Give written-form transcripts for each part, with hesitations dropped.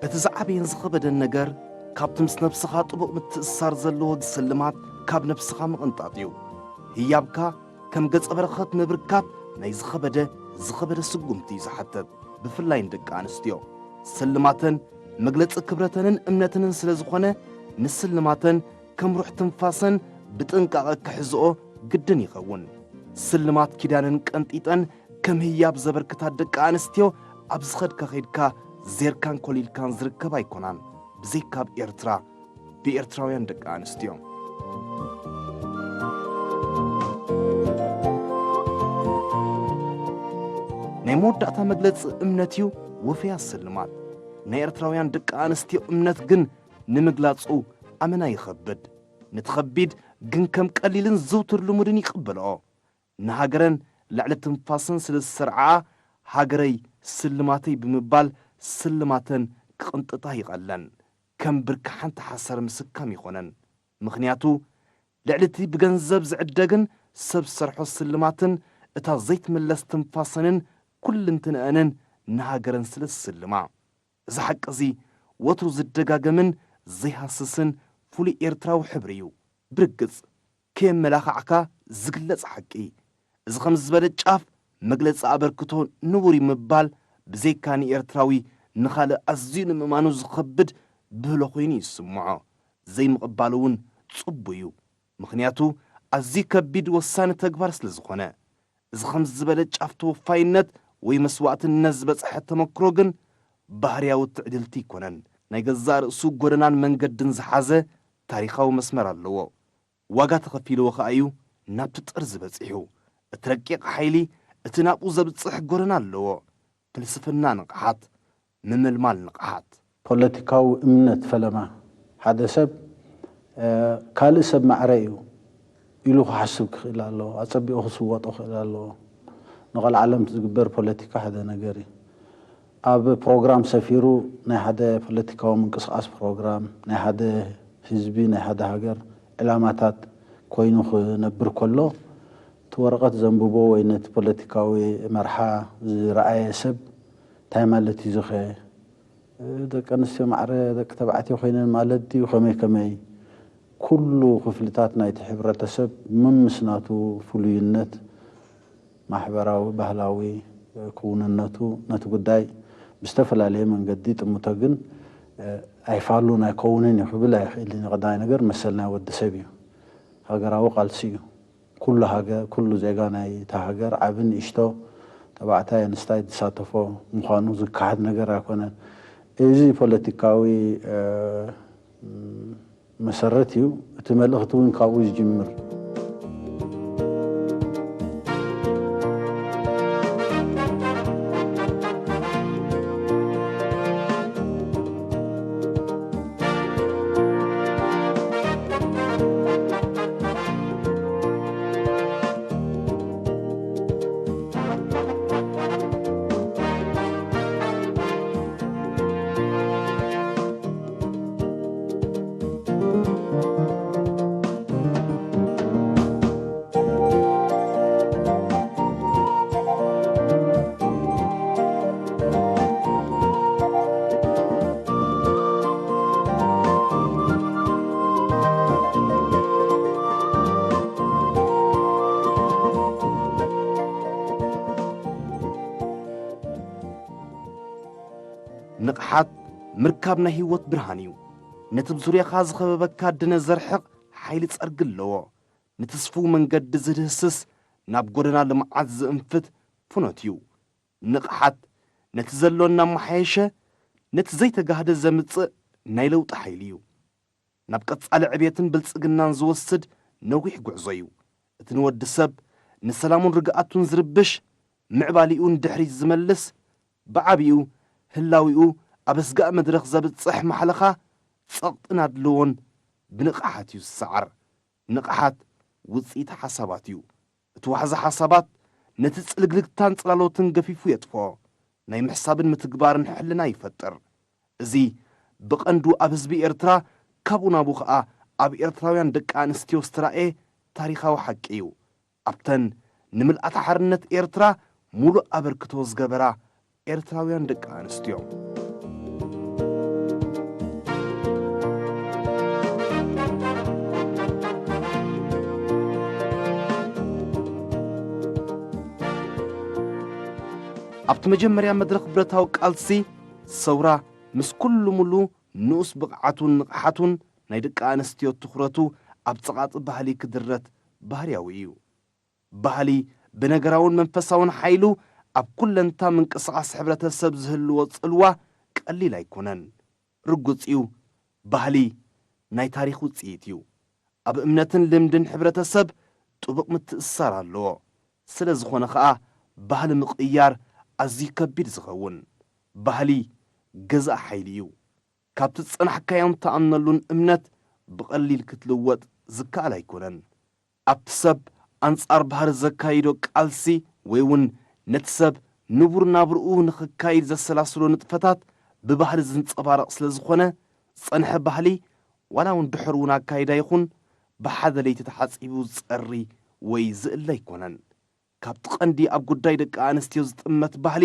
اتزعبين زخبد النجار كابتمس نفسها طبق متأثر زلوه السلمات كاب نفسها مقنطاطيو هيابكا كم قص أبرخات نبركات ناي زخبد السقومتي زحتت بفلاين دق عنستيو سلماتن مجلس كبرتن امنتن سلزخونه نسلماتن كم روح تنفاسن بتنقع كحزقو قدن يخون سلمات كيدانن كنتيتن كم هياب زبركتات دق عنستيو أبزخد كخيدكا زيركان كوليلكان زركب أيكونان بزيكاب إرترا بإرتراويان دق عنستيو نمود دعتا مجلس امنتيو وفيا السلمات نيرتراويان دق عنستيو امنت جن نمجلاتو أمنا يخبد نتخبيد جن كم قليلن زوتر لمدن يقبلعو نهاجرن لعلة تنفاسن سلسرعة هاجري سلماتي بمبال سلماتن كنتطا يقلن كم بركحان تحسر مسكام يخونن مخنياتو لعلتي بجنزب زعدقن سب سرحو السلماتن اتا زيت ملس تنفاسنن كل انتنقنن نهاجرن سلسلما إذا حق زي وطرو زدقاقمن زي حاسسن فولي إرتراو حبريو برقز كيم ملاخعكا زقلت حقي إذا خمس بلد شاف مجلس أبركتون نوري مبال بزي كاني إرتراوي نخال أزين ممانو زخبد بهلوخيني يسمعو زي مقبالون تصبيو مخنياتو أزي كبيد وسانة تقبار سلزخونا إذا خمس بلد شافتو فاينت ويمسوات النزبت حتى مكروغن بحرياو التعديلتي كونن نايقزار سوق قرنان من قدن زحازة تاريخاو مسمر اللوو واقات خفيلو وخايو نابت ترزبت إيهو اترقيق حيلي اتنابو زبت صح قرنان اللوو فلسفنا نقحات من المال نقحات بوليتيكاو امنت فلما هذا سب كالي سب معرأيو إلو حسب خلالو أصبي أخصوات خلالو نقل عالم تقبر بوليتيكا هذا نقري أب بروجرام سفيرو نهاده بوليتيكاو منقصاص بروجرام نهاده حزبي نهاده هاجر علامات كوينو نبر كله تورقت زنبوبو وينت بوليتيكاوي مرحا رأي سب تايمالتي زخه دك أنسي معره دك تبعتي وخينن مالتي وخمي كمي كل خفلتاتنا يتحبر تسب من مسناتو فلوينت محبراوي بهلاوي كونناتو ناتو قداي بستفل عليه من قديت متقن أيفعلونا كونين يحبل اللي غداي نقر مثلنا ود سبيو هاجراو قالسيو كل حاجة كل زيغانا تهاجر عبن إشتو تبعتها ينستايد ساتفو مخانو زكاعد نقر أكونا إيزي بوليتيكاوي مسرتيو تملغتوين كاويز جمر نقحات مركبنا هيوت برهانيو نتبزوريا خاز خببكا دنا زرحق حيل تصرقلو نتسفو من قد زرهسس نابقودنا لمعز انفت فنوتيو نقحات نتزلونا محيشة نتزيت قهد الزمتص نايلو تحيليو نابقت على عبيتن بلصقنا نزوسد نويح قعزيو اتنود سب نسلامون رقاتون زربش معباليون دحري زملس بعبيو هلاويو أبسقاء مدرخ زبط صح محلخة صقطنا دلون بنقحاتيو السعر نقحات وصيت حساباتيو توحز حسابات نتسلقلق تانصلالو تنقفيفو يطفو ناي محسابن متقبارن حلنا يفتر زي بقندو أبزبي إرترا كابونا بوخا أب إرتراويان دك آنستيو استرائي تاريخاو حقيو أبتن نمل أتحرنت إرترا مولو أبركتوز قبرا إرتراويان دك آنستيو ኣብቲ መጀመርያ መድረኽ ብረታዊ ቃልሲ ሰውራ ምስ ኩሉ ሙሉ ንኡስ ብቕዓቱን ንቕሓቱን ናይ ደቂ ኣንስትዮ ትኹረቱ ኣብ ፀቓጢ ባህሊ ክድረት ባህርያዊ እዩ። ባህሊ ብነገራውን መንፈሳውን ሓይሉ ኣብ ኩለንታ ምንቅስቓስ ሕብረተሰብ ዝህልዎ ጽልዋ ቀሊል ኣይኮነን። ርጉጽ እዩ። ባህሊ ናይ ታሪኽ ውፅኢት እዩ። ኣብ እምነትን ልምድን ሕብረተሰብ ጥቡቕ ምትእስሳር ኣለዎ። ስለ ዝኾነ ኸዓ ባህሊ ምቕያር ኣዝዩ ከቢድ ዝኸውን። ባህሊ ገዛእ ሓይሊ እዩ። ካብቲ ጽናሕካዮም ተኣምነሉን እምነት ብቐሊል ክትልወጥ ዝከኣል ኣይኮነን። ኣብቲ ሰብ ኣንጻር ባህሪ ዘካይዶ ቃልሲ ወይ እውን ነቲ ሰብ ንቡር ናብርኡ ንኽካይድ ዘሰላስሎ ንጥፈታት ብባህሊ ዝንጸባረቕ ስለ ዝኾነ ጸንሐ ባህሊ ዋላ እውን ድሕር እውን ኣካይዳ ይኹን ብሓደ ለይቲ ተሓጺቡ ዝጸሪ ወይ ዝእለ ኣይኮነን። ካብቲ ቐንዲ ኣብ ጉዳይ ደቂ ኣንስትዮ ዝጥመት ባህሊ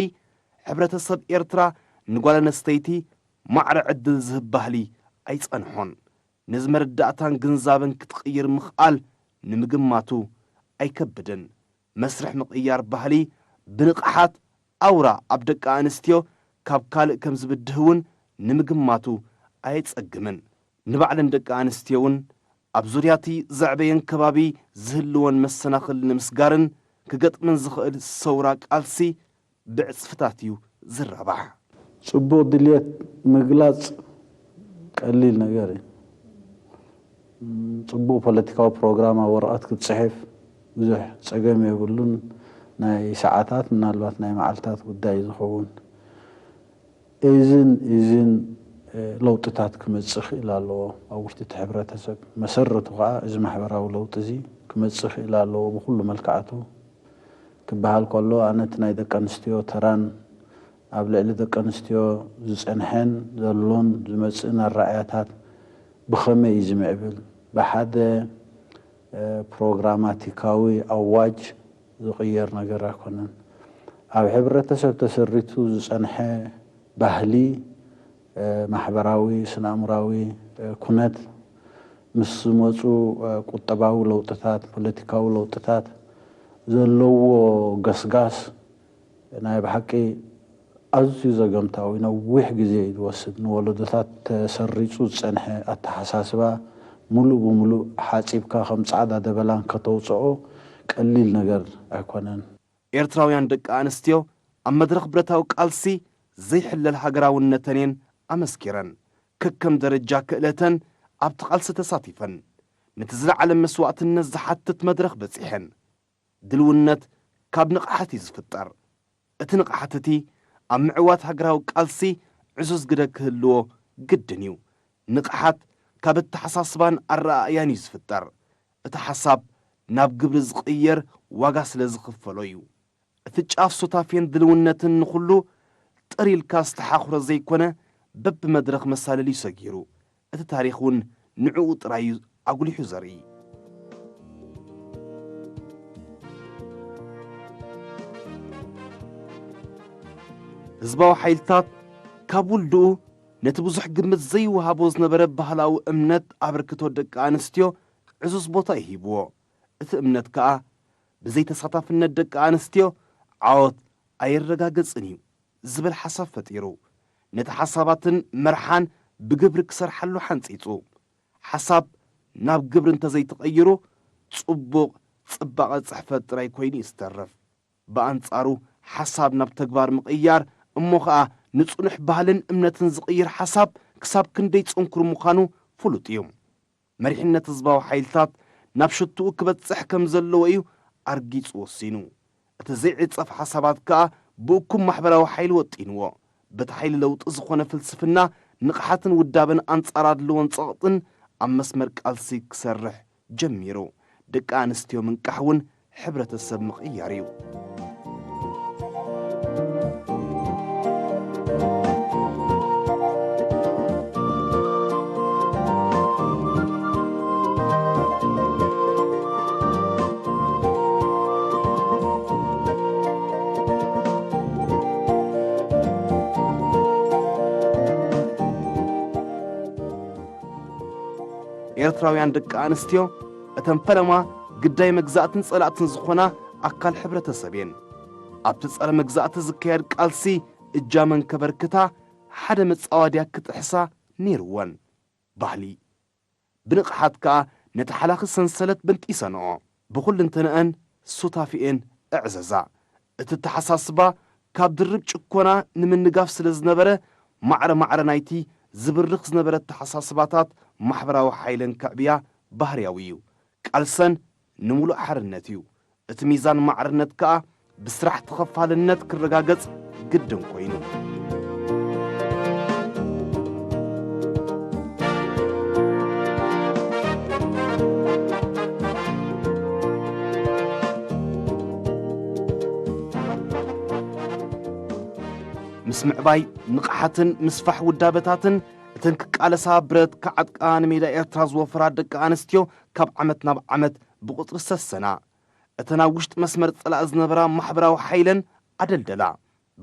ሕብረተሰብ ኤርትራ ንጓል ኣንስተይቲ ማዕረ ዕድል ዝህብ ባህሊ ኣይጸንሖን። ነዚ መረዳእታን ግንዛበን ክትቕይር ምኽኣል ንምግማቱ ኣይከብድን። መስርሕ ምቕያር ባህሊ ብንቕሓት ኣውራ ኣብ ደቂ ኣንስትዮ ካብ ካልእ ከም ዝብድህ እውን ንምግማቱ ኣየጸግምን። ንባዕለን ደቂ ኣንስትዮ እውን ኣብ ዙርያቲ ዘዕበየን ከባቢ ዝህልወን መሰናኽል ንምስጋርን ክገጥምን ዝኽእል ሰውራ ቃልሲ ብዕጽፍታት እዩ ዝረባሕ። ጽቡቕ ድልየት ምግላጽ ቀሊል ነገር እዩ። ጽቡቕ ፖለቲካዊ ፕሮግራም ኣብ ወረቐት ክትጽሕፍ ብዙሕ ጸገም የብሉን። ናይ ሰዓታት ምናልባት ናይ መዓልታት ጉዳይ ዝኸውን እዝን ለውጥታት ክመጽእ ክኢል ኣለዎ ኣብ ውሽጢ እቲ ሕብረተሰብ። መሰረቱ ከዓ እዚ ማሕበራዊ ለውጢ እዚ ክመጽእ ክኢል ኣለዎ ብኩሉ መልክዓቱ ክበሃል ከሎ ኣነ እቲ ናይ ደቂ ኣንስትዮ ተራን ኣብ ልዕሊ ደቂ ኣንስትዮ ዝጸንሐን ዘሎን ዝመጽእን ኣረኣእያታት ብኸመይ እዩ ዝምዕብል ብሓደ ፕሮግራማቲካዊ ኣዋጅ ዝቕየር ነገር ኣይኮነን። ኣብ ሕብረተሰብ ተሰሪቱ ዝጸንሐ ባህሊ ማሕበራዊ ስነኣእምራዊ ኩነት ምስ ዝመፁ ቁጠባዊ ለውጥታት ፖለቲካዊ ለውጥታት ዘለዎ ገስጋስ ናይ ብሓቂ ኣዝዩ ዘገምታዊ ነዊሕ ግዜ ዝወስድ ንወለዶታት ተሰሪፁ ዝጸንሐ ኣተሓሳስባ ሙሉእ ብሙሉእ ሓፂብካ ከም ጻዕዳ ደበላን ከተውፅኦ ቀሊል ነገር ኣይኮነን። ኤርትራውያን ደቂ ኣንስትዮ ኣብ መድረኽ ብረታዊ ቃልሲ ዘይሕለል ሃገራውነተንን ኣመስኪረን ከከም ደረጃ ክእለተን ኣብቲ ቃልሲ ተሳቲፈን ነቲ ዝለዓለ መስዋዕትነት ዝሓትት መድረኽ በጺሐን። ድልውነት ካብ ንቕሓት እዩ ዝፍጠር። እቲ ንቕሓት እቲ ኣብ ምዕዋት ሃገራዊ ቃልሲ ዕዙዝ ግደ ክህልዎ ግድን እዩ። ንቕሓት ካብ እተሓሳስባን ኣረኣእያን እዩ ዝፍጠር። እቲ ሓሳብ ናብ ግብሪ ዝቕየር ዋጋ ስለ ዝኽፈሎ እዩ። እቲ ጫፍ ሶታፍየን ድልውነትን ንኹሉ ጠሪልካ ዝተሓኽሮ ዘይኮነ በብ መድረኽ መሳለል እዩ ሰጊሩ። እቲ ታሪኽ እውን ንዕኡ ጥራይ ኣጉሊሑ ዘርኢ። ህዝባዊ ሓይልታት ካብ ውልድኡ ነቲ ብዙሕ ግምት ዘይወሃቦ ዝነበረ ባህላዊ እምነት ኣበርክቶ ደቂ ኣንስትዮ ዕዙዝ ቦታ ይሂብዎ። እቲ እምነት ከዓ ብዘይተሳታፍነት ደቂ ኣንስትዮ ዓወት ኣይረጋገጽን እዩ ዝብል ሓሳብ ፈጢሩ ነቲ ሓሳባትን መርሓን ብግብሪ ክሰርሓሉ ሓንጺጹ። ሓሳብ ናብ ግብሪ እንተዘይተቐይሩ ጽቡቕ ጽባቐ ጽሕፈት ጥራይ ኮይኑ እዩ ዝተረፍ። ብኣንጻሩ ሓሳብ ናብ ተግባር ምቕያር እሞ ከዓ ንጹኑሕ ባህልን እምነትን ዝቕይር ሓሳብ ክሳብ ክንደይ ጽንኩር ምዃኑ ፍሉጥ እዩ። መሪሕነት ህዝባዊ ሓይልታት ናብ ሽትኡ ክበጽሕ ከም ዘለዎ እዩ ኣርጊጹ ወሲኑ። እቲ ዘይዕጸፍ ሓሳባት ከዓ ብእኩም ማሕበራዊ ሓይሊ ወጢንዎ። በቲ ሓይሊ ለውጢ ዝኾነ ፍልስፍና ንቕሓትን ውዳብን ኣንጻር ኣድልዎን ጸቕጥን ኣብ መስመር ቃልሲ ክሰርሕ ጀሚሩ። ደቂ ኣንስትዮ ምንቃሕ እውን ሕብረተሰብ ምቕያር እዩ። ኤርትራውያን ደቂ ኣንስትዮ እተን ፈለማ ግዳይ መግዛእትን ጸላእትን ዝኾና ኣካል ሕብረተሰብ እየን። أبتصر مجزأة زكير قالسي إجامن كبركتا حدا متصاوديا كتحسا نيروان ባህሊ ብንቕሓትካ ነቲ ሓላኺ ሰንሰለት በንጢሰንኦ ብኹሉ እንተነአን ሱታፊኤን እዕዘዛ እቲ ተሓሳስባ ካብ ድርብ ጭኮና ንምንጋፍ ስለ ዝነበረ ማዕረ ናይቲ ዝብርኽ ዝነበረ ተሓሳስባታት ማሕበራዊ ሓይልን ከዕብያ ባህርያዊ እዩ ቃልሰን ንሙሉእ ሓርነት እዩ እቲ ሚዛን ማዕርነት ከዓ ብስራሕ ተኸፋልነት ክረጋገጽ ግድን ኮይኑ ምስ ምዕባይ ንቕሓትን ምስፋሕ ውዳበታትን እተን ክቃለሳ ብረት ከዓጥቃ ንሜዳ ኤርትራ ዝወፍራ ደቂ ኣንስትዮ ካብ ዓመት ናብ ዓመት ብቁጥሪ ሰሰና እተን ኣብ ውሽጢ መስመር ጸላእ ዝነበራ ማሕበራዊ ሓይለን ኣደልደላ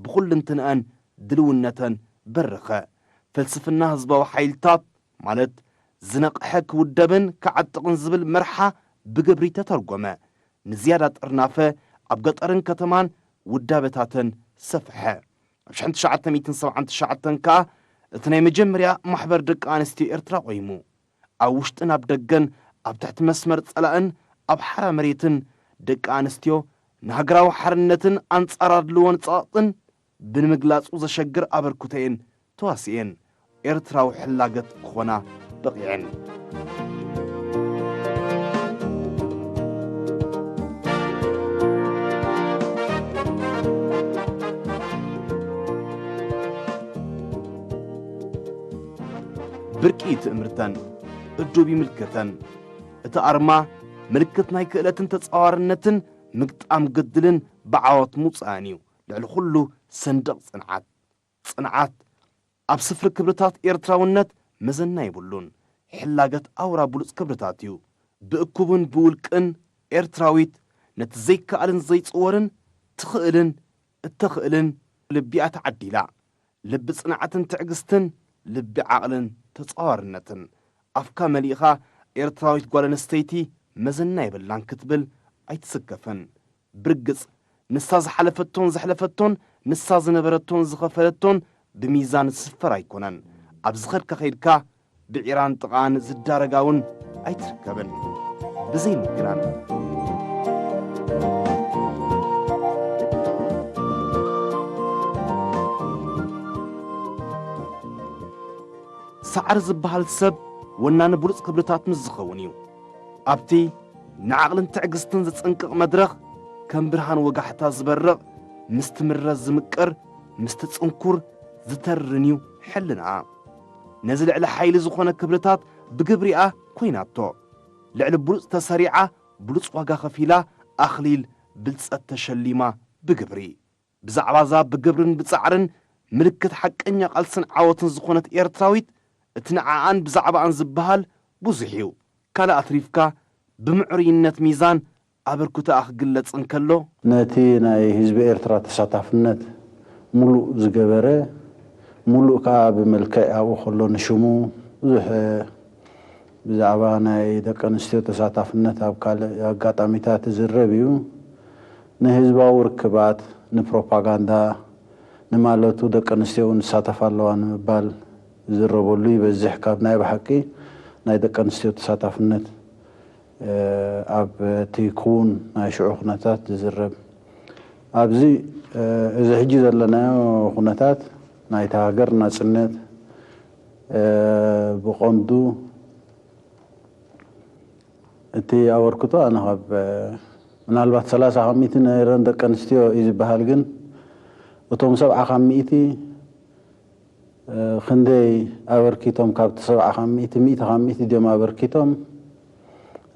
ብኹሉ እንትንአን ድልውነተን በረኸ ፍልስፍና ህዝባዊ ሓይልታት ማለት ዝነቕሐ ክውደብን ክዓጥቕን ዝብል መርሓ ብግብሪ ተተርጎመ ንዝያዳ ጥርናፈ ኣብ ገጠርን ከተማን ውዳበታተን ሰፍሐ ኣብ 1979 ከዓ እቲ ናይ መጀመርያ ማሕበር ደቂ ኣንስትዮ ኤርትራ ቆይሙ ኣብ ውሽጥን ኣብ ደገን ኣብ ትሕቲ መስመር ጸላእን ኣብ ሓራ መሬትን ደቂ ኣንስትዮ ንሃገራዊ ሓርነትን ኣንጻር ኣድልዎን ጸቕጥን ብምግላጹ ዘሸግር ኣበርክቶአን ተዋሲአን ኤርትራዊ ሕላገት ክኾና በቂዐን بركي تأمرتن الدوبي ملكتن أرما ملكت ناي كألتن تتصارنتن مقطعم قدلن بعوات موصانيو لعل خلو صندق صنعات أب صفر كبرتات إيرتراونت مزنا يبولون حلاقت أورا بولس كبرتاتيو بأكوبن بولكن إيرتراويت نتزيك كألن زيت صورن تخئلن لبيعت عديلا لب صنعتن تعقستن لب عقلن تتصارنتن أفكا مليخا إيرتراويت قوالنستيتي مزنا يبلان كتبل أيتسكفن برقص نساز حلفتون نساز نبرتون زخفلتون بميزان السفر أيكونن أبزخر كخيركا بعيران طغان زدارقاون أيتركبن بزين مكران سعر زبهال السب ونان بولس كبرتات مزخونيو أبتي نعقلن تعقستن زتسنقق مدرخ كم برهان وقحتا زبرق مستمر زمكر مستتصنكر زترنيو حلنا نزل على حيل زخونة كبرتات بقبرئة كويناتو لعل بلوص تسريعة بلوص واقا خفيلة أخليل بلص التشليمة بقبري بزعبازا بقبرن بتسعرن ملكت حق إن يقالسن عاوتن زخونة إيرتراويت اتنعان بزعبان زبهال بوزحيو كالا أثريفكا بمعرينة ميزان أبركوتا أخ قلت انكالو ناتي ناي حزب إيرترا تسعطافنت ملو زقبره ملو كا بملكي أو خلو نشمو زح بزعبا ناي دك أنستيو تسعطافنت أو كالا قاطعميتات زربيو نحزبا وركبات نبروباغاندا نمالتو دك أنستيو نسعطافالوان بال زربولي بزح كاب ناي بحقي ناي دك أنستيو تسعطافنت أب تيكون ناي شعو خناتات زرب أبزي إذا حجي لنا خناتات ناي تهاجر ناسنت بقندو انتي أوركتو أنا هاب من البات 300 نيران دك أنستيو إذا بهالجن وتوم 700 خندي أوركيتهم كابت 700 ديوم أوركيتهم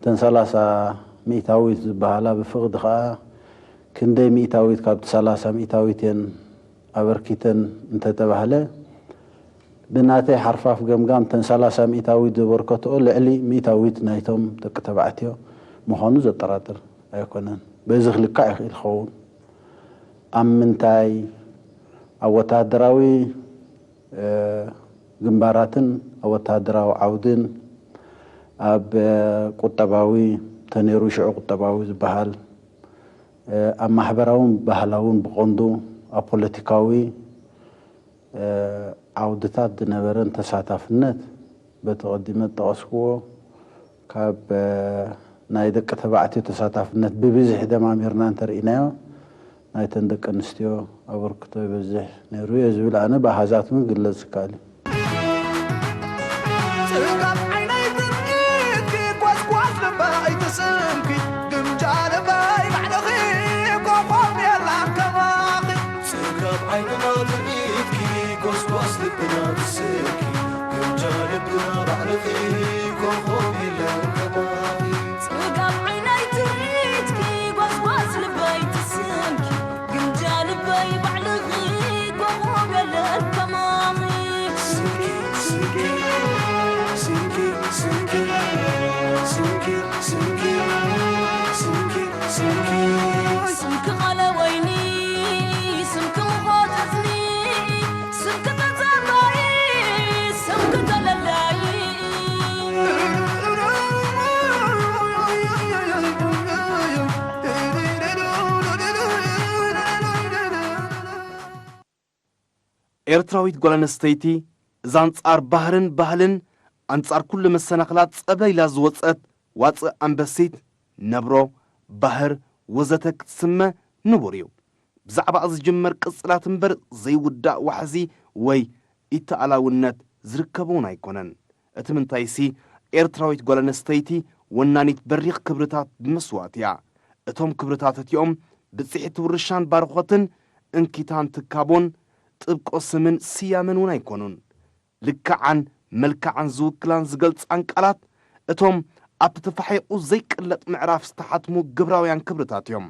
تن 300 زبالة بفقد خا كندي 100 كابت 300 أوركيتن انت تبهله بناتي حرفاف قمقام تن 300 زبركتو لعلي 100 نايتهم تكتبعتيو مخانو زطراتر أيكونن بيزخ لكا الخون أمنتاي أو تادراوي جنباراتن أو تادراو عودن أب قطباوي تنيرو شعو قطباوي زبهال ኣብ ማሕበራውን ባህላውን ብቐንዱ ኣብ ፖለቲካዊ ዓውድታት ዝነበረን ተሳታፍነት በተቐዲመ ጠቐስክዎ ካብ ናይ ደቂ ተባዕትዮ ተሳታፍነት ብብዝሒ ደማሚርና እንተርኢናዮ ናይተን ደቂ ኣንስትዮ ኣበርክቶ ይበዝሕ ነይሩ እየ ዝብል ኣነ ብኣሃዛት እውን ግለጽ ይከኣል እዩ ኤርትራዊት ጓል ኣንስተይቲ እዛ አንጻር ባህርን ባህልን አንጻር ኩሉ መሰናኽላት ጸብላ ኢላ ዝወፀት ዋፅእ ኣንበሲት ነብሮ ባህር ወዘተ ክትስመ ንቡር እዩ ብዛዕባ ዝጅመር ቅጽላት እምበር ዘይውዳእ ዋሕዚ ወይ ኢተኣላውነት ዝርከበውን ኣይኮነን እቲ ምንታይሲ ኤርትራዊት ጓል ኣንስተይቲ ወናኒት በሪኽ ክብርታት ብምስዋት እያ እቶም ክብርታት እቲኦም ብጽሒት ውርሻን ባርኾትን እንኪታን ትካቦን ጥብቆ ስምን ስያምን እውን ኣይኮኑን ልክዓን መልክዓን ዝውክላን ዝገልጻን ቃላት እቶም ኣብቲ ተፋሒቑ ዘይቅለጥ ምዕራፍ ዝተሓትሙ ግብራውያን ክብርታት እዮም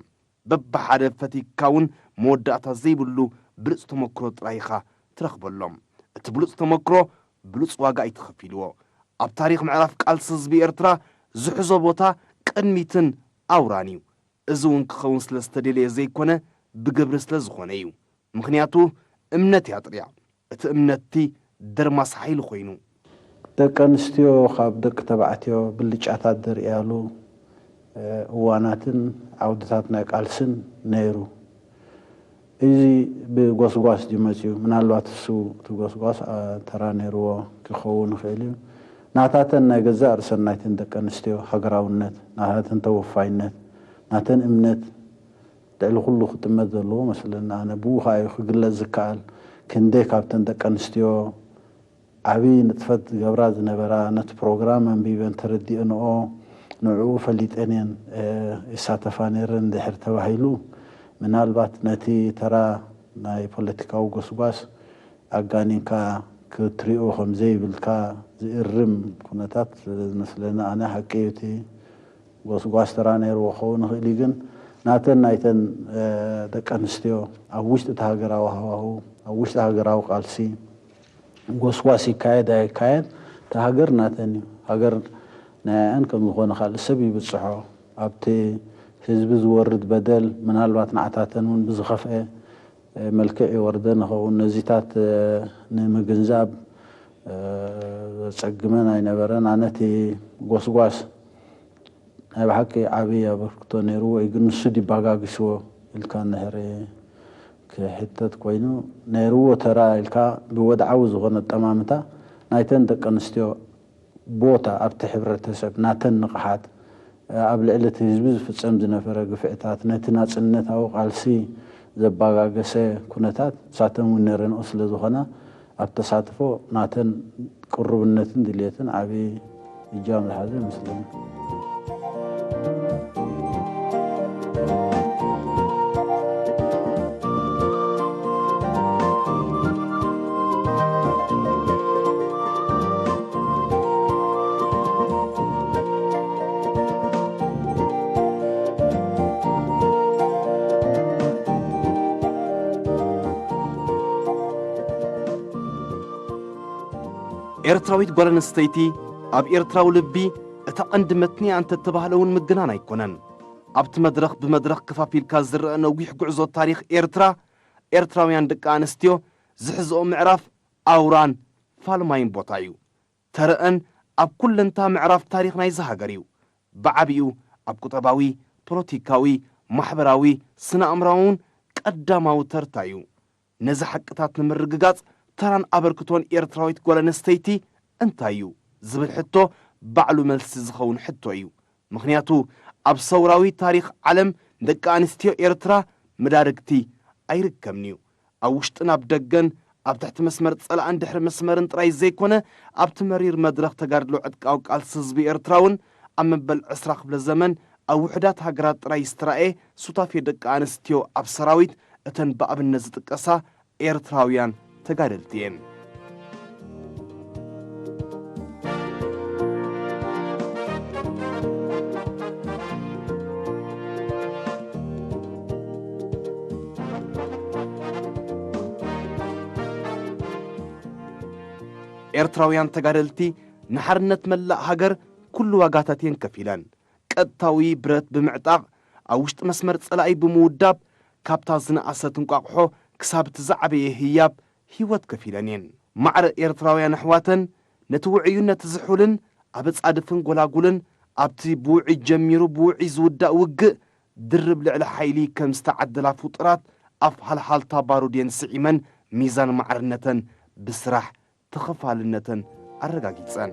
በብሓደ ፈቲካ እውን መወዳእታ ዘይብሉ ብሉፅ ተመክሮ ጥራይኻ ትረኽበሎም እቲ ብሉፅ ተመክሮ ብሉፅ ዋጋ ኣይትኸፊልዎ ኣብ ታሪኽ ምዕራፍ ቃልሲ ህዝቢ ኤርትራ ዝሕዞ ቦታ ቅድሚትን ኣውራን እዩ እዚ እውን ክኸውን ስለ ዝተደልየ ዘይኮነ ብግብሪ ስለ ዝኾነ እዩ ምኽንያቱ እምነት እያ ጥርያ እቲ እምነቲ ደርማስ ሓይሊ ኮይኑ ደቂ ኣንስትዮ ካብ ደቂ ተባዕትዮ ብልጫታት ዘርእያሉ እዋናትን ዓውድታት ናይ ቃልስን ነይሩ እዚ ብጎስጓስ ጅመፅዩ ምናልባት እሱ እቲ ጎስጓስ ተራ ነይርዎ ክኸውን ይኽእል እዩ ናታተን ናይ ገዛእ ርእሰን ናይተን ደቂ ኣንስትዮ ሃገራውነት ናታተን ተወፋይነት ናተን እምነት ልዕሊ ኩሉ ክትጥመት ዘለዎ መስለና ኣነ ብኡ ከዓ እዩ ክግለጽ ዝከኣል ክንደይ ካብተን ደቂ ኣንስትዮ ዓብዪ ንጥፈት ዝገብራ ዝነበራ ነቲ ፕሮግራም ኣንቢበን ተረዲአንኦ ንዕኡ ፈሊጠን እየን ይሳተፋ ነይረን ድሕር ተባሂሉ ምናልባት ነቲ ተራ ናይ ፖለቲካዊ ጎስጓስ ኣጋኒንካ ክትሪኦ ከምዘይብልካ ዝእርም ኩነታት ስለዝመስለና ኣነ ሓቂ እቲ ጎስጓስ ተራ ነይርዎ ክኸውን ይኽእል እዩ ግን ናተን ናይተን ደቂ ኣንስትዮ ኣብ ውሽጢ እቲ ሃገራዊ ሃዋህው ኣብ ውሽጢ ሃገራዊ ቃልሲ ጎስጓስ ይካየድ ኣይካየድ እቲ ሃገር ናተን እዩ ሃገር ናይአን ከም ዝኾነ ካልእ ሰብ ይብፅሖ ኣብቲ ህዝቢ ዝወርድ በደል ምናልባት ንዓታተን እውን ብዝኸፍአ መልክዕ ይወርደን ይኸውን ነዚታት ንምግንዛብ ዘፀግመን ኣይነበረን ኣነ እቲ ጎስጓስ ናይ ብሓቂ ዓብዪ ኣበርክቶ ነይሩ ወይ ግን ንሱ ዲባጋግስዎ ኢልካ እንድሕር ክሕተት ኮይኑ ነይርዎ ተራ ኢልካ ብወድዓዊ ዝኾነ ጠማምታ ናይተን ደቂ ኣንስትዮ ቦታ ኣብቲ ሕብረተሰብ ናተን ንቕሓት ኣብ ልዕሊ እቲ ህዝቢ ዝፍፀም ዝነበረ ግፍዕታት ነቲ ናፅነታዊ ቃልሲ ዘባጋገሰ ኩነታት ንሳተን እውን ነረንኦ ስለ ዝኾነ ኣብ ተሳትፎ ናተን ቅርብነትን ድልየትን ዓብዪ እጃም ዝሓዘ ይመስለኒ ኤርትራዊት ጓል ኣንስተይቲ ኣብ ኤርትራዊ ልቢ እታ ቀንዲ መትንያ እንተተባህለውን ምግናን ኣይኮነን ኣብቲ መድረኽ ብመድረኽ ከፋፊልካ ዝርአ ነዊሕ ጉዕዞ ታሪኽ ኤርትራ ኤርትራውያን ደቂ ኣንስትዮ ዝሕዝኦ ምዕራፍ ኣውራን ፋልማይን ቦታ እዩ ተረአን ኣብ ኩለንታ ምዕራፍ ታሪኽ ናይዚ ሃገር እዩ ብዓብኡ ኣብ ቁጠባዊ ፖለቲካዊ ማሕበራዊ ስነ ኣምራውን ቀዳማዊ ተርታ እዩ ነዚ ሓቅታት ንምርግጋጽ ተራን ኣበርክቶን ኤርትራዊት ጓል ኣንስተይቲ እንታይ እዩ ዝብል ሕቶ ባዕሉ መልሲ ዝኸውን ሕቶ እዩ ምኽንያቱ ኣብ ሰውራዊ ታሪኽ ዓለም ደቂ ኣንስትዮ ኤርትራ መዳርግቲ ኣይርከብን እዩ ኣብ ውሽጥን ኣብ ደገን ኣብ ትሕቲ መስመር ጸላእን ድሕሪ መስመርን ጥራይ ዘይኮነ ኣብቲ መሪር መድረኽ ተጋድሎ ዕጥቃዊ ቃልሲ ህዝቢ ኤርትራ እውን ኣብ መበል 20 ክፍለ ዘመን ኣብ ውሕዳት ሃገራት ጥራይ ዝተረኣየ ሱታፍዮ ደቂ ኣንስትዮ ኣብ ሰራዊት እተን ብኣብነት ዝጥቀሳ ኤርትራውያን ተጋደልቲ እየን ኤርትራውያን ተጋደልቲ ንሓርነት መላእ ሃገር ኩሉ ዋጋታት የንከፊለን ቀጥታዊ ብረት ብምዕጣቕ ኣብ ውሽጢ መስመር ጸላኢ ብምውዳብ ካብታ ዝነኣሰት እንቋቑሖ ክሳብ እቲ ዝዓበየ ህያብ ህይወት ከፊለን እየን ማዕረ ኤርትራውያን ኣሕዋተን ነቲ ውዕዩነት ዝሑልን ኣብ ጻድፍን ጐላጉልን ኣብቲ ብውዒ ጀሚሩ ብውዒ ዝውዳእ ውግእ ድርብ ልዕሊ ሓይሊ ከም ዝተዓደላ ፍጡራት ኣፍ ሃልሃልታ ባሩድየን ስዒመን ሚዛን ማዕርነተን ብስራሕ ተኸፋልነተን ኣረጋጊጸን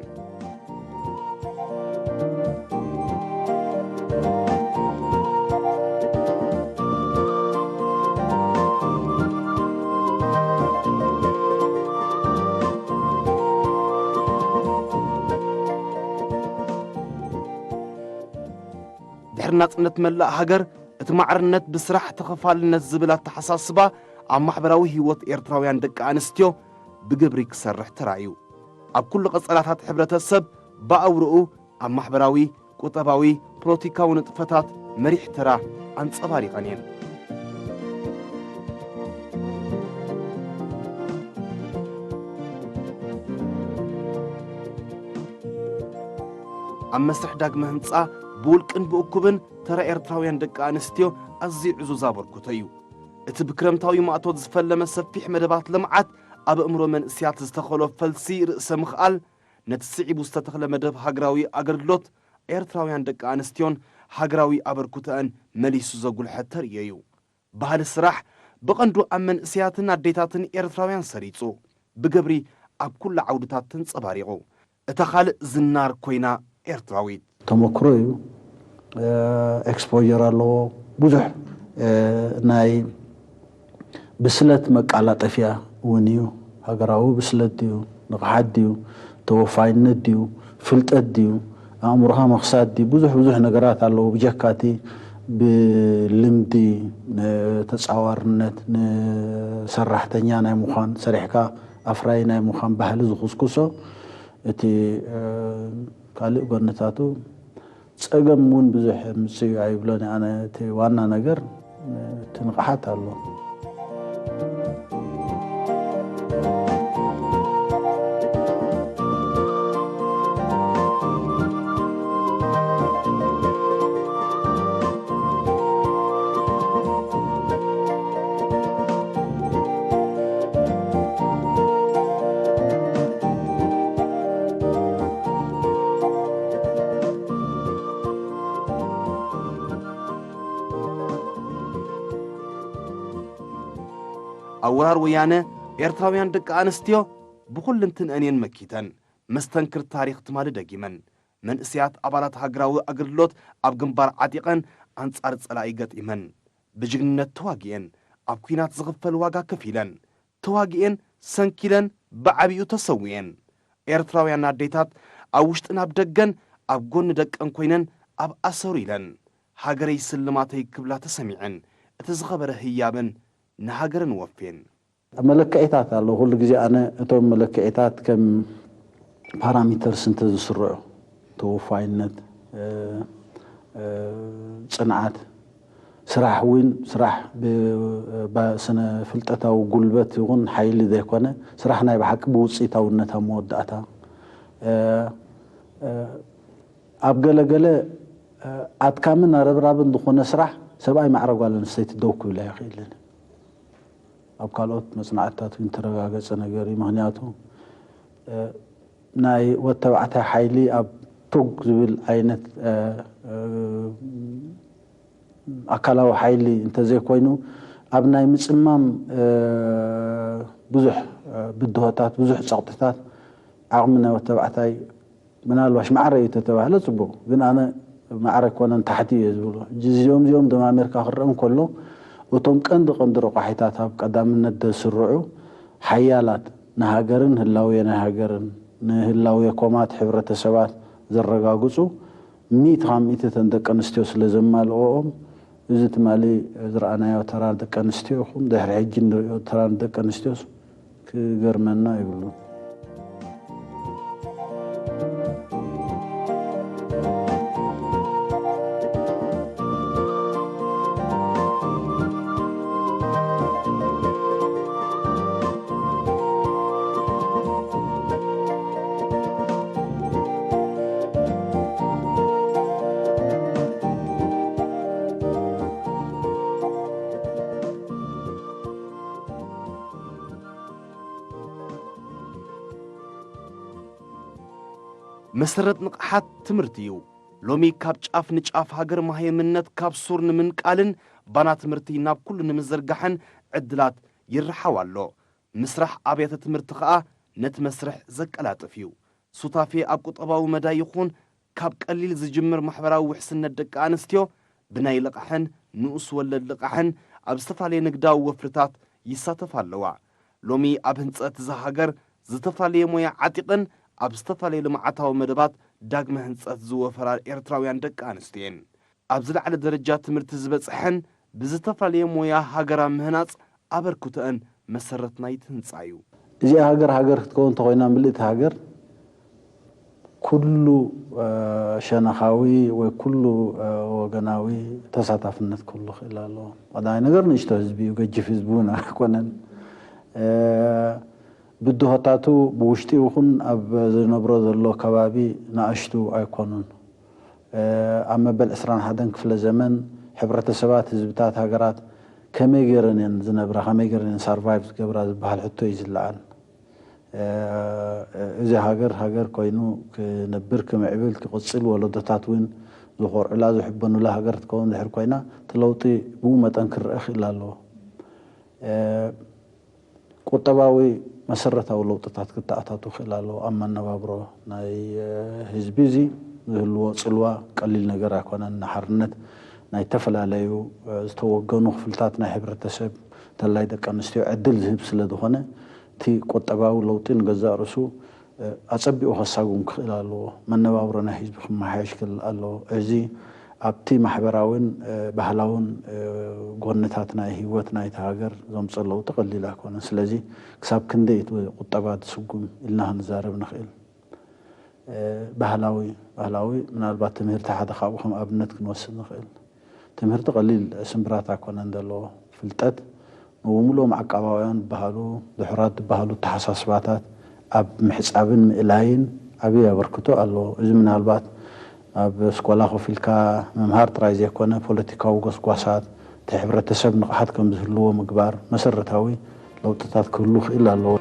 ድሕሪ ናጽነት መላእ ሃገር እቲ ማዕርነት ብስራሕ ተኸፋልነት ዝብል ኣተሓሳስባ ኣብ ማሕበራዊ ህይወት ኤርትራውያን ደቂ ኣንስትዮ ብግብሪ ክሰርሕ ተራእዩ ኣብ ኩሉ ቐጸላታት ሕብረተሰብ ብኣውርኡ ኣብ ማሕበራዊ ቁጠባዊ ፖለቲካዊ ንጥፈታት መሪሕ ተራ ኣንጸባሪቐን እየን ኣብ መስርሕ ዳግመ ህንጻ ብውልቅን ብእኩብን ተራ ኤርትራውያን ደቂ ኣንስትዮ ኣዝዩ ዕዙዝ ኣበርክቶ እዩ እቲ ብክረምታዊ ማእቶት ዝፈለመ ሰፊሕ መደባት ልምዓት ኣብ እምሮ መንእስያት ዝተኸሎ ፈልሲ ርእሰ ምኽኣል ነቲ ስዒቡ ዝተተኽለ መደብ ሃገራዊ ኣገልግሎት ኤርትራውያን ደቂ ኣንስትዮን ሃገራዊ ኣበርክቶአን መሊሱ ዘጉልሐ ተርእዮ እዩ ባህሊ ስራሕ ብቐንዱ ኣብ መንእስያትን ኣዴታትን ኤርትራውያን ሰሪጹ ብግብሪ ኣብ ኩሉ ዓውድታት ተንጸባሪቑ እታ ካልእ ዝናር ኮይና ኤርትራዊት ተመክሮ እዩ ኤክስፖዠር ኣለዎ ብዙሕ ናይ ብስለት መቃላጠፍያ እውን እዩ ሃገራዊ ብስለት ድዩ ንቕሓት ድዩ ተወፋይነት ድዩ ፍልጠት ድዩ ኣእምሮኻ መኽሳድ ድዩ ብዙሕ ብዙሕ ነገራት ኣለዎ ብጀካቲ ብልምዲ ንተጻዋርነት ንሰራሕተኛ ናይ ምዃን ሰሪሕካ ኣፍራይ ናይ ምዃን ባህሊ ዝኽስኩሶ እቲ ካልእ ጎነታቱ ፀገም እውን ብዙሕ ምፅዩ ኣይብሎን ኣነ እቲ ዋና ነገር እቲ ንቕሓት ኣሎ ኣወራር ወያነ ኤርትራውያን ደቂ ኣንስትዮ ብኹልንትን እኔን መኪተን መስተንክር ታሪኽ ትማሊ ደጊመን መንእስያት ኣባላት ሃገራዊ ኣገልግሎት ኣብ ግንባር ዓጢቐን ኣንጻር ጸላኢ ገጢመን ብጅግንነት ተዋጊአን ኣብ ኩናት ዝኽፈል ዋጋ ከፊለን ተዋጊአን ሰንኪለን ብዓብኡ ተሰዊአን ኤርትራውያን ኣዴታት ኣብ ውሽጥን ኣብ ደገን ኣብ ጎኒ ደቀን ኮይነን ኣብ ኣሰሩ ኢለን ሃገረይ ስልማተይ ክብላ ተሰሚዐን እቲ ዝኸበረ ህያብን ንሃገርን ወፍየን መለክዒታት ኣለዉ ኩሉ ግዜ ኣነ እቶም መለክዒታት ከም ፓራሚተርስ እንተ ዝስርዑ ተወፋይነት ጽንዓት ስራሕ እውን ስራሕ ብስነ ፍልጠታዊ ጉልበት ይኹን ሓይሊ ዘይኮነ ስራሕ ናይ ብሓቂ ብውፅኢታውነት ኣብ መወዳእታ ኣብ ገለገለ ኣድካምን ኣረብራብን ዝኾነ ስራሕ ሰብኣይ ማዕረ ጓል ኣንስተይቲ ደው ክብላ ይኽእልን ኣብ ካልኦት መጽናዕትታት ግን ተረጋገጸ ነገር እዩ ምክንያቱ ናይ ወድ ተባዕታይ ሓይሊ ኣብ ቱግ ዝብል ዓይነት أكلوا حيلي أنت زي كوينو أبناء مصمم بزح بدهوتات بزح سقطات عقمنا وتبعتاي منالواش معري تتبعها صبو ግን أنا معرك وانا تحتي يزبلو يوم دم أمريكا خرم كله وتم قند رقحيتات هاب قدامنا دسرعو حيالات نهاجرن هلاوية نهاجرن نهلاوية كومات حبرة سبات زرقاقصو 100 تندق انستيو ስለዘማልኦም እዚ ትማሊ ዝረአናዮ ተራ ደቂ አንስትዮ ኹም ድሕሪ ሕጂ ንሪኦ ተራ ደቂ አንስትዮስ ክገርመና ይብሉ مسرت نقحات تمرتيو لومي كاب جاف نجاف هاجر ماهي منت كاب صور من قالن بانا تمرتي ناب كل نمزرقحن عدلات يرحوالو مسرح ابيات تمرت خا نت مسرح زقلات فيو سوتافي اب قطباو مدا يخون كاب قليل زجمر محبراو وحسن دق انستيو بناي لقحن نؤس ولد لقحن اب استفالي نقداو وفرتات يساتفالوا لومي اب هنصت زهاجر زتفالي مويا عتيقن أب استفالي لمعتاو مدبات داقم هنصت زوفرار إرتراويان دق آنستين أبزل على درجات مرتزبت صحن بزتفالي مويا هاقرا مهنات أبركوتان مسرت نايت هنصايو زي هاقر تكون تغينا ملت هاقر كل شنخاوي وكل وغناوي تساتفنت كله خلاله وداي نقر نشتو هزبي وقجف هزبونا كونن بدهوتاتو بوشتي وخن أب زنبرو ذلو كبابي ناشتو أيقونون أما بالإسران حدن كفل زمن حبرة سبات زبتات هاقرات كميجرنين زنبرا كميجرنين سارفايفز قبرا بحال حتو يزلعان إذا هاقر كوينو كنبر كمعبل كقصيل ولدتات وين زخور إلا زو حبنو لا هاقر تكون دحر كوينا تلوطي بومة أنكر أخي لالو قطباوي مسرتها ولوطتات كتاعتاتو خلالو أما النبابرو ناي هزبيزي هلو صلوا قليل نقر أكونا نحرنت ناي تفل عليو استوقنو خفلتات ناي حبرة سب تلاي دكا نستيو عدل زهب سلدوخنا تي قطباو لوطين قزا رسو أصبئو خصاقون خلالو من نبابرو ناي هزب خما حيشكل قالو عزي أبتي محبراون بحلاون قونتاتنا هيوتنا يتهاجر زم صلوا تقليل أكونا سلازي كساب كنديت وقطبات سقوم إلنا هنزارب نخيل بحلاوي من البات تمهر تحت خابوهم أبنت كنوصل نخيل تمهر تقليل سمبرات أكونا ندلو فلتات وملو مع قباويان بحالو دحرات بحالو تحساس باتات أب محسابين مئلاين أبي أبركتو قالو إذا من البات أب سكولاخو فيلكا ممهار ترايز يكون بوليتيكاو قصقصات تحبرة تسب نقحات كم زهلوه مقبار مسرتاوي لو تتذكرلوخ إلا لو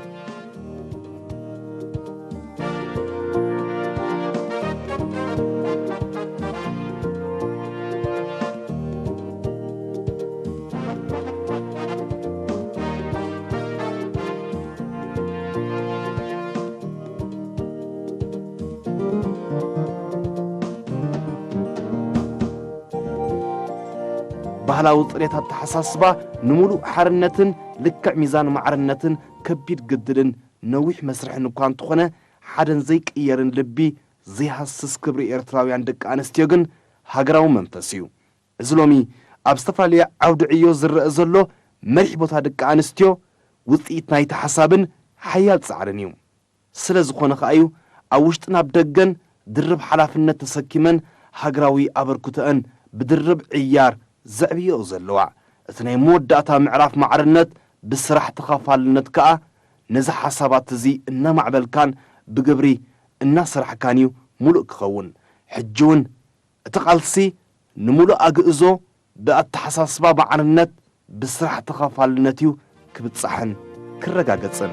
ባህላዊ ጥሬታት ተሓሳስባ ንሙሉእ ሓርነትን ልክዕ ሚዛን ማዕርነትን ከቢድ ግድልን ነዊሕ መስርሕን እኳ እንተኾነ ሓደን ዘይቅየርን ልቢ ዘይሃስስ ክብሪ ኤርትራውያን ደቂ ኣንስትዮ ግን ሃገራዊ መንፈስ እዩ እዚ ሎሚ ኣብ ዝተፈላለየ ዓውዲ ዕዮ ዝርአ ዘሎ መሪሕ ቦታ ደቂ ኣንስትዮ ውፅኢት ናይቲ ሓሳብን ሓያል ፃዕርን እዩ ስለ ዝኾነ ከዓ እዩ ኣብ ውሽጥን ኣብ ደገን ድርብ ሓላፍነት ተሰኪመን ሃገራዊ ኣበርክቶአን ብድርብ ዕያር زعبيو زلوا اتناي موداتا معرف معرنت بسرح تخافالنت كا نزح حسابات زي إنا معبل كان بقبري إنا سرح كانيو ملوك خون حجون تقالسي نملو أقئزو بقت حساسبا معرنت بسرح تخافالنتيو كبتصحن كرقا قدسن